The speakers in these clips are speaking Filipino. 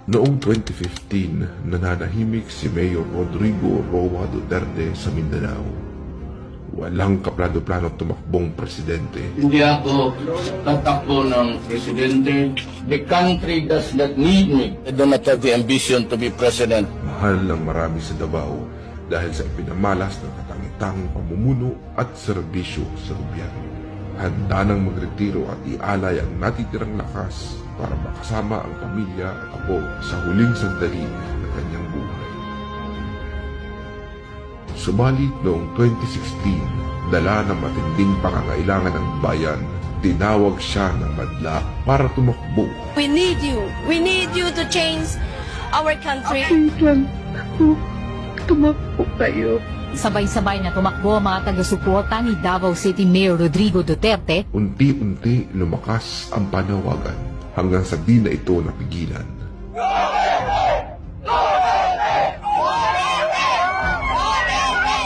Noong 2015, nananahimik si Mayor Rodrigo Roa Duterte sa Mindanao. Walang kaplano-plano tumakbong presidente. Hindi ako tatakbo ng presidente. The country does not need me. I do not have the ambition to be president. Mahal ng marami sa Davao dahil sa ipinamalas ng katangitang pamumuno at serbisyo sa gobyerno. Handa nang magretiro at ialay ang natitirang lakas para makasama ang pamilya at apo sa huling sandali ng kanyang buhay. Subalit noong 2016, dala ng matinding pangangailangan ng bayan, tinawag siya ng madla para tumakbo. We need you. We need you to change our country. Tumakbo kayo. Sabay-sabay na tumakbo ang mga taga-suporta ni Davao City Mayor Rodrigo Duterte. Unti-unti lumakas ang panawagan hanggang sa di na ito napigilan.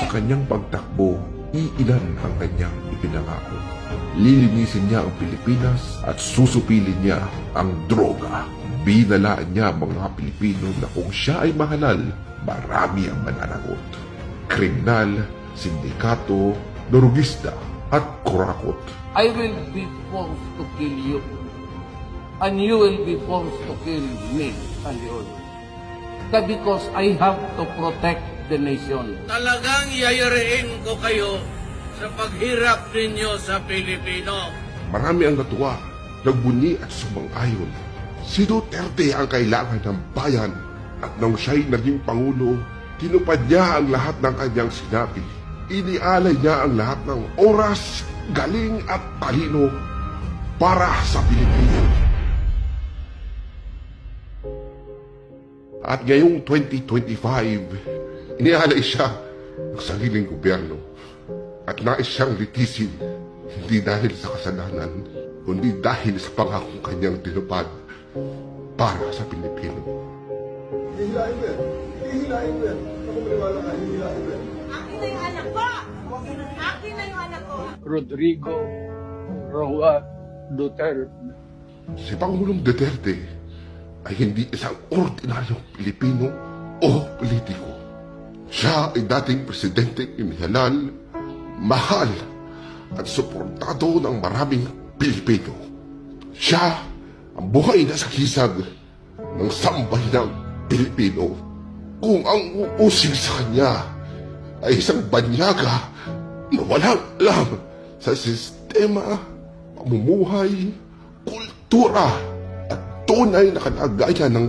Sa kanyang pagtakbo, iilan ang kanyang ipinangako. Lilinisin niya ang Pilipinas at susupilin niya ang droga. Binalaan niya mga Pilipino na kung siya ay mahalal, marami ang mananagot. Kriminal, sindikato, dorugista at kurakot. I will be forced to kill you. And you will be forced to kill me and the others. Because I have to protect the nation. Talagang yayariin ko kayo sa paghirap ninyo sa Pilipino. Marami ang natuwa, nagbunyi at sumang-ayon. Si Duterte ang kailangan ng bayan at nang siya'y naging Pangulo, tinupad niya ang lahat ng kanyang sinabi. Inialay niya ang lahat ng oras, galing at talino para sa Pilipino. At ngayong 2025, inialay siya ng sariling gobyerno at nais siyang litisin, hindi dahil sa kasalanan, kundi dahil sa pangakong kanyang tinupad para sa Pilipino. Hihilain mo yan. Hihilain mo yan. Ako maniwala ka, hihilain mo yan. Akin na yung anak ko. Akin na yung anak ko. Rodrigo Roa Duterte. Si Pangulong Duterte ay hindi isang ordinaryong Pilipino o politiko. Siya ay dating presidente inihalal, mahal at suportado ng maraming Pilipino. Siya ang buhay na sagisag ng sambayanang Pilipino. Kung ang uusig sa kanya ay isang banyaga na walang alam sa sistema, pamumuhay, kultura at tunay na kalagayan ng